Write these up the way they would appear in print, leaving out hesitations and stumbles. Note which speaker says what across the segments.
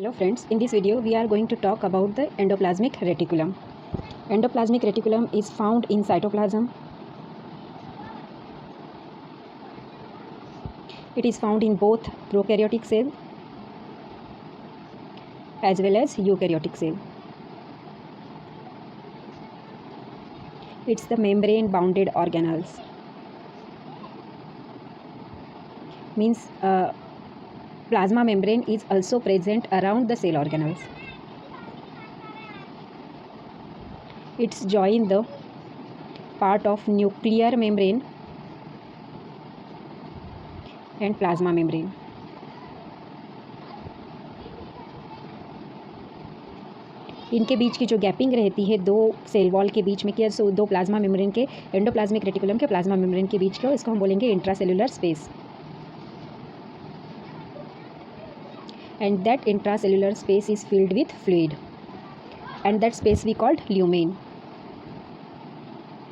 Speaker 1: Hello friends, in this video we are going to talk about the endoplasmic reticulum. Endoplasmic reticulum is found in cytoplasm. It is found in both prokaryotic cell as well as eukaryotic cell. It's the membrane bounded organelles. Means plasma membrane is also present around the cell organelles. It's join the part of nuclear membrane and plasma membrane. इनके बीच की जो gapping रहती है दो cell wall के बीच में कि दो प्लाज्मा मेम्ब्रेन के एंडोप्लाज्मिक रेटिकुलम के प्लाज्मा मेम्ब्रेन के बीच का, इसको हम बोलेंगे intracellular space. And that intracellular space is filled with fluid, and that space we called lumen.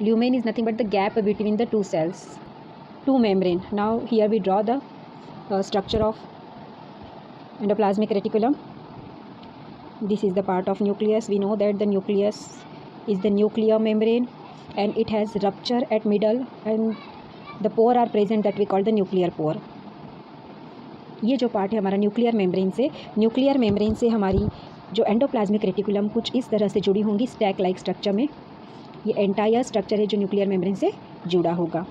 Speaker 1: Lumen is nothing but the gap between the two cells, two membrane. Now here we draw the structure of endoplasmic reticulum. This is the part of nucleus. We know that the nucleus is the nuclear membrane and it has rupture at middle and the pore are present that we call the nuclear pore. ये जो part है हमारा nuclear membrane से हमारी जो endoplasmic reticulum कुछ इस तरह से जुड़ी होंगी स्टैक लाइक स्ट्रक्चर में. ये एंटायर स्ट्रक्चर है जो न्यूक्लियर मेम्ब्रेन से जुड़ा होगा.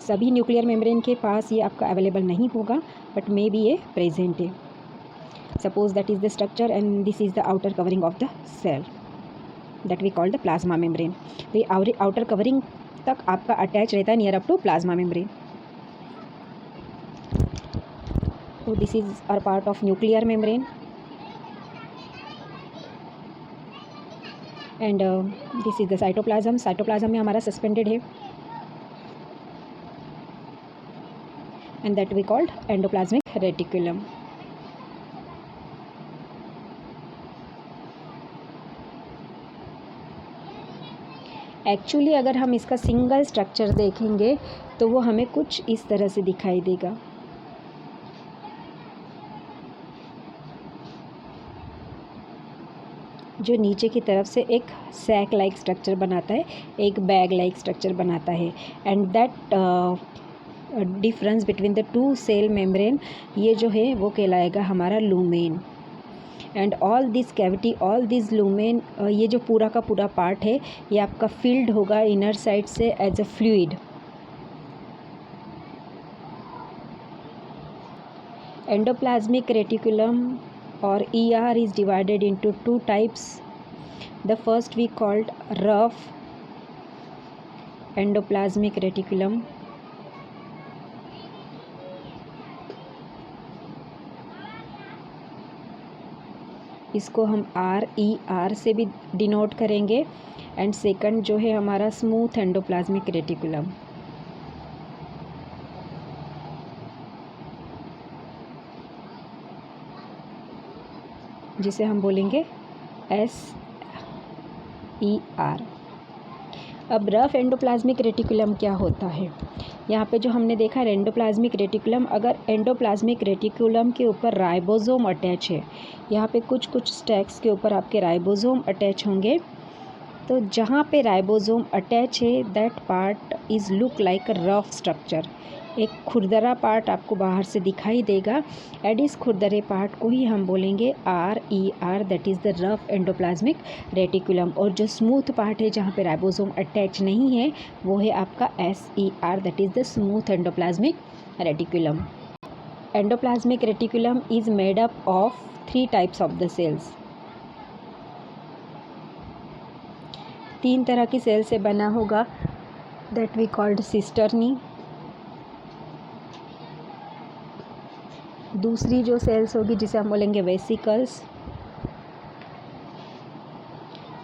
Speaker 1: सभी न्यूक्लियर मेम्ब्रेन के पास ये आपका अवेलेबल नहीं होगा बट मे बी ये प्रेजेंट है. Suppose that is the structure and this is the outer covering of the cell that we call the plasma membrane. ये आउटर कवरिंग तक आपका अटैच रहता है near up to plasma membrane. So this is our part of nuclear membrane and this is the cytoplasm. Cytoplasm में हमारा suspended है and that we called endoplasmic reticulum. Actually अगर हम इसका सिंगल स्ट्रक्चर देखेंगे तो वो हमें कुछ इस तरह से दिखाई देगा. जो नीचे की तरफ से एक सैक लाइक स्ट्रक्चर बनाता है, एक बैग लाइक स्ट्रक्चर बनाता है and that difference between the two cell membrane ये जो है वो कहलाएगा हमारा lumen. And all this cavity, all this lumen, ये जो पूरा का पूरा पार्ट है ये आपका फिल्ड होगा इनर साइड से as a fluid. Endoplasmic reticulum or ER is divided into two types. The first we called rough endoplasmic reticulum. इसको हम RER से भी डिनोट करेंगे. एंड सेकंड जो है हमारा स्मूथ एंडोप्लाज्मिक रेटिकुलम. जिसे हम बोलेंगे SER. अब रफ एंडोप्लाज्मिक रेटिकुलम क्या होता है? यहाँ पे जो हमने देखा एंडोप्लाज्मिक रेटिकुलम, अगर एंडोप्लाज्मिक रेटिकुलम के ऊपर राइबोसोम अटैच है, यहाँ पे कुछ कुछ स्टैक्स के ऊपर आपके राइबोसोम अटैच होंगे. तो जहाँ पे राइबोसोम अटैच है that part is look like a rough structure. एक खुरदरा पार्ट आपको बाहर से दिखाई देगा एंड इस खुरदरे पार्ट को ही हम बोलेंगे RER, that is the rough endoplasmic reticulum. और जो स्मूथ पार्ट है जहाँ पे राइबोसोम अटैच नहीं है वो है आपका SER, that is the smooth endoplasmic reticulum. Endoplasmic reticulum is made up of 3 types of the cells. 3 तरह की सेल से बना होगा दैट वी कॉल्ड सिस्टर्नी. दूसरी जो सेल्स होगी जिसे हम बोलेंगे vesicles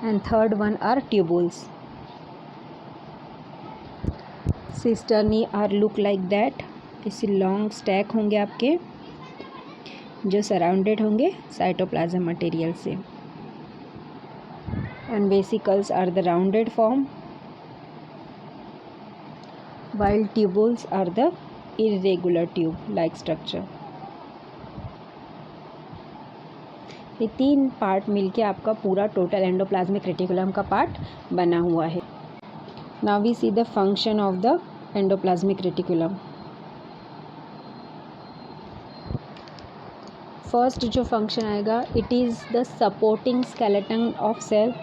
Speaker 1: and third one are tubules. Cisternae are look like that. इसी लॉन्ग स्टैक होंगे आपके जो सराउंडेड होंगे साइटोप्लाज्म मटेरियल से. And vesicles are the rounded form while tubules are the irregular tube like structure. ये 3 पार्ट मिलके आपका पूरा टोटल एंडोप्लाज्मिक रेटिकुलम का पार्ट बना हुआ है। Now we see the function of the endoplasmic reticulum. First जो फंक्शन आएगा, it is the supporting skeleton of cell.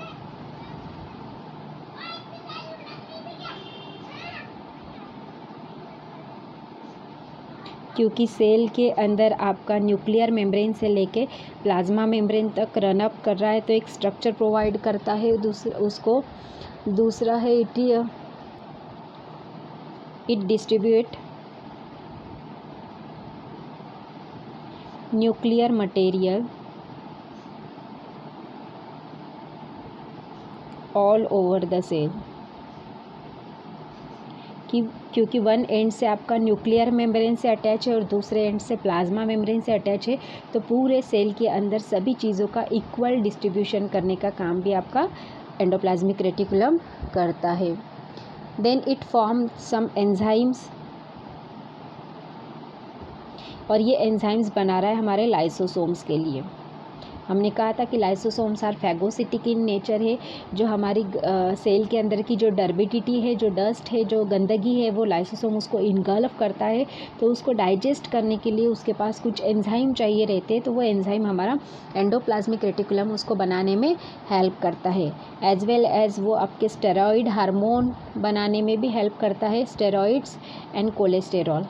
Speaker 1: क्योंकि सेल के अंदर आपका न्यूक्लियर मेम्ब्रेन से लेके प्लाज्मा मेम्ब्रेन तक रन अप कर रहा है, तो एक स्ट्रक्चर प्रोवाइड करता है दूसरा है it distribute nuclear material all over the cell. क्योंकि वन एंड से आपका न्यूक्लियर मेम्ब्रेन से अटैच है और दूसरे एंड से प्लाज्मा मेम्ब्रेन से अटैच है, तो पूरे सेल के अंदर सभी चीज़ों का इक्वल डिस्ट्रीब्यूशन करने का काम भी आपका एंडोप्लाज्मिक रेटिकुलम करता है। Then it form some enzymes, और ये एंजाइम्स बना रहा है हमारे लाइसोसोम्स के लिए। हमने कहा था कि lysosomes are phagocytic in nature है, जो हमारी सेल के अंदर की जो डर्बिडिटी है, जो डस्ट है, जो गंदगी है, वो लाइसोसोम उसको इनगल्फ करता है। तो उसको डाइजेस्ट करने के लिए उसके पास कुछ एंजाइम चाहिए रहते हैं, तो वो एंजाइम हमारा एंडोप्लाज्मिक रेटिकुलम उसको बनाने में हेल्प करता है। एज वेल एज वो आपके स्टेरॉइड हार्मोन बनाने में भी हेल्प करता है, स्टेरॉइड्स एंड कोलेस्टेरॉल।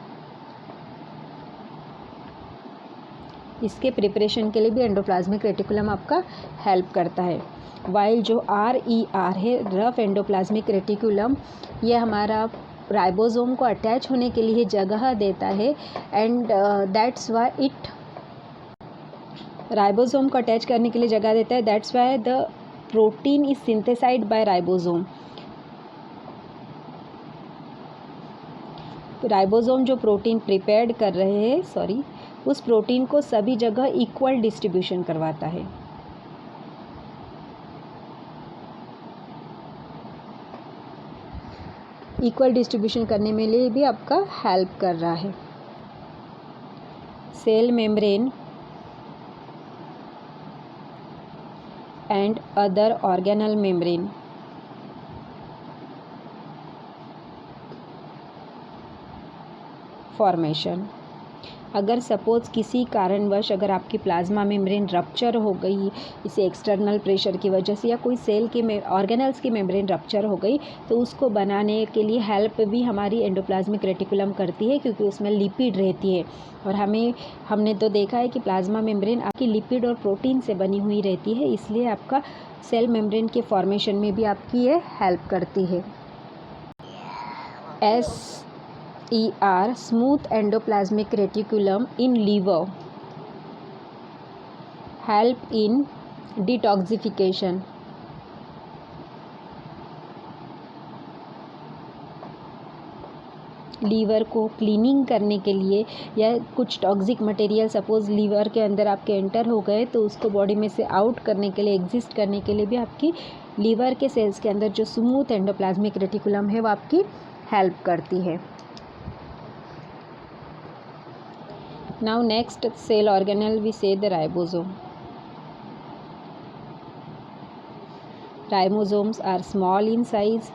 Speaker 1: इसके प्रिपरेशन के लिए भी एंडोप्लाज्मिक रेटिकुलम आपका हेल्प करता है। वाइल जो RER है, रफ एंडोप्लाज्मिक रेटिकुलम, ये हमारा राइबोसोम को अटैच होने के लिए जगह देता है, एंड दैट्स वाई राइबोसोम को अटैच करने के लिए जगह देता है, that's why the protein is synthesized by ribosome. Ribosome जो प्रोटीन प्रिपेयर्ड कर रहे हैं, उस प्रोटीन को सभी जगह इक्वल डिस्ट्रीब्यूशन करवाता है। इक्वल डिस्ट्रीब्यूशन करने में लिए भी आपका हेल्प कर रहा है। Cell membrane and other organelle membrane formation. अगर सपोज़ किसी कारणवश अगर आपकी प्लाज्मा मेम्ब्रेन रप्चर हो गई, इसे एक्सटर्नल प्रेशर की वजह से, या कोई सेल के ऑर्गेनल्स की मेम्ब्रेन रप्चर हो गई, तो उसको बनाने के लिए हेल्प भी हमारी एंडोप्लाज्मिक रेटिकुलम करती है, क्योंकि उसमें लिपिड रहती है। और हमने तो देखा है कि प्लाज्मा मेम्ब्रेन आपकी लिपिड और प्रोटीन से बनी हुई रहती है, इसलिए आपका सेल मेम्ब्रेन के फॉर्मेशन में भी आपकी ये हेल्प करती है। SER smooth endoplasmic reticulum in liver help in detoxification। Liver को क्लीनिंग करने के लिए, या कुछ टॉक्सिक मटेरियल सपोज़ लीवर के अंदर आपके एंटर हो गए, तो उसको बॉडी में से आउट करने के लिए, एग्जिस्ट करने के लिए भी आपकी लीवर के सेल्स के अंदर जो स्मूथ एंडोप्लाज्मिक रेटिकुलम है वो आपकी हेल्प करती है। Now next cell organelle we say the ribosome. Ribosomes are small in size.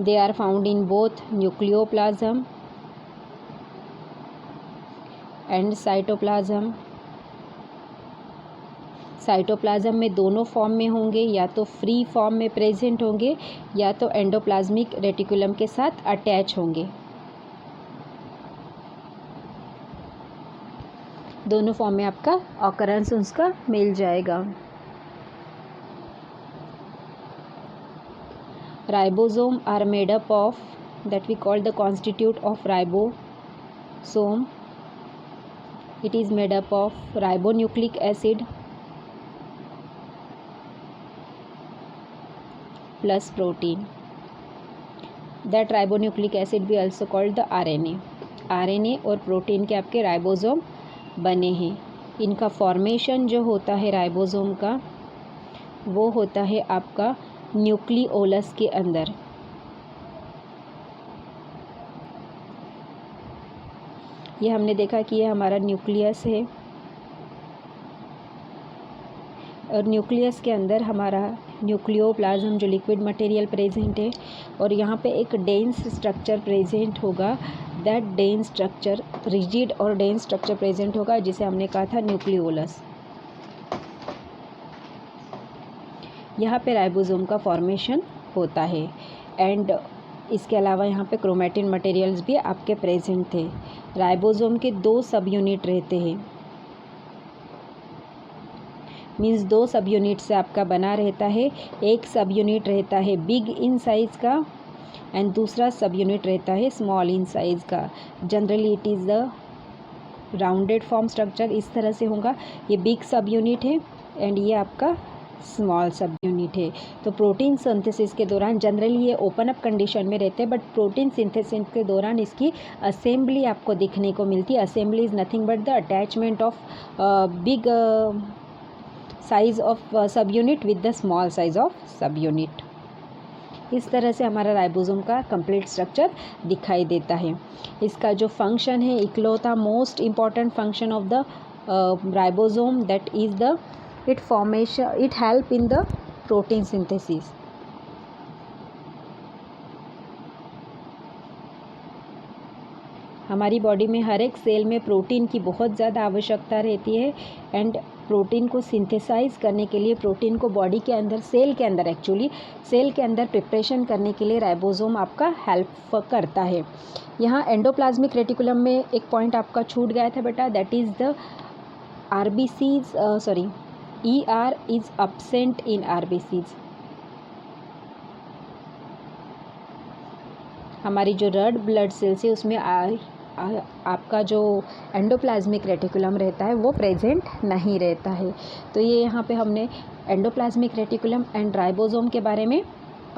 Speaker 1: They are found in both nucleoplasm and cytoplasm. Cytoplasm में दोनों फॉर्म में होंगे, या तो फ्री फॉर्म में प्रेजेंट होंगे, या तो एंडोप्लाज्मिक रेटिकुलम के साथ अटैच होंगे। दोनों फॉर्म में आपका ऑकरेंस उसका मिल जाएगा। Ribosome are made up of, that we call the constitute of ribosome. It is made up of ribonucleic acid plus protein. That ribonucleic acid भी also called the RNA. RNA और protein के आपके ribosome बने हैं। इनका formation जो होता है राइबोसोम का, वो होता है आपका न्यूक्लियोलस के अंदर। ये हमने देखा कि ये हमारा न्यूक्लियस है और न्यूक्लियस के अंदर हमारा न्यूक्लियोप्लाज्म जो लिक्विड मटेरियल प्रेजेंट है और यहाँ पे एक डेंस स्ट्रक्चर प्रेजेंट होगा। दैट डेंस स्ट्रक्चर, रिजिड और डेंस स्ट्रक्चर प्रेजेंट होगा जिसे हमने कहा था न्यूक्लियोलस। यहाँ पे राइबोसोम का फॉर्मेशन होता है एंड इसके अलावा यहाँ पे क्रोमैटिन मटेरियल्स भी आपके प्रेजेंट थे। राइबोसोम के 2 सब यूनिट रहते हैं, मीन्स 2 सब यूनिट से आपका बना रहता है। एक सब यूनिट रहता है बिग इन साइज़ का एंड दूसरा सब यूनिट रहता है स्मॉल इन साइज़ का। Generally it is the rounded form structure, इस तरह से होगा। ये बिग सब यूनिट है एंड ये आपका स्मॉल सब यूनिट है। तो प्रोटीन सिंथेसिस के दौरान जनरली ये ओपन अप कंडीशन में रहते हैं, बट प्रोटीन सिंथेसिस के दौरान इसकी असेंबली आपको देखने को मिलती है। Assembly is nothing but the attachment of big size of सब unit with the small size of सब यूनिट। इस तरह से हमारा राइबोसोम का कंप्लीट स्ट्रक्चर दिखाई देता है। इसका जो फंक्शन है, इकलौता most important function of the ribosome that is the it help in the protein synthesis। हमारी बॉडी में हर एक सेल में प्रोटीन की बहुत ज़्यादा आवश्यकता रहती है एंड प्रोटीन को सिंथेसाइज करने के लिए, प्रोटीन को बॉडी के अंदर, सेल के अंदर एक्चुअली, सेल के अंदर प्रिपरेशन करने के लिए राइबोसोम आपका हेल्प करता है। यहाँ एंडोप्लाज्मिक रेटिकुलम में एक पॉइंट आपका छूट गया था बेटा, that is the RBCs, ER is absent in RBCs। हमारी जो रेड ब्लड सेल्स है उसमें आपका जो एंडोप्लाज्मिक रेटिकुलम रहता है वो प्रेजेंट नहीं रहता है। तो ये यहाँ पे हमने एंडोप्लाज्मिक रेटिकुलम एंड राइबोसोम के बारे में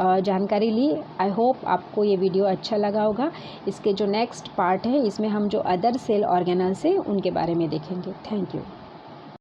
Speaker 1: जानकारी ली। आई होप आपको ये वीडियो अच्छा लगा होगा। इसके जो नेक्स्ट पार्ट है इसमें हम जो अदर सेल ऑर्गेनल्स हैं उनके बारे में देखेंगे। Thank you.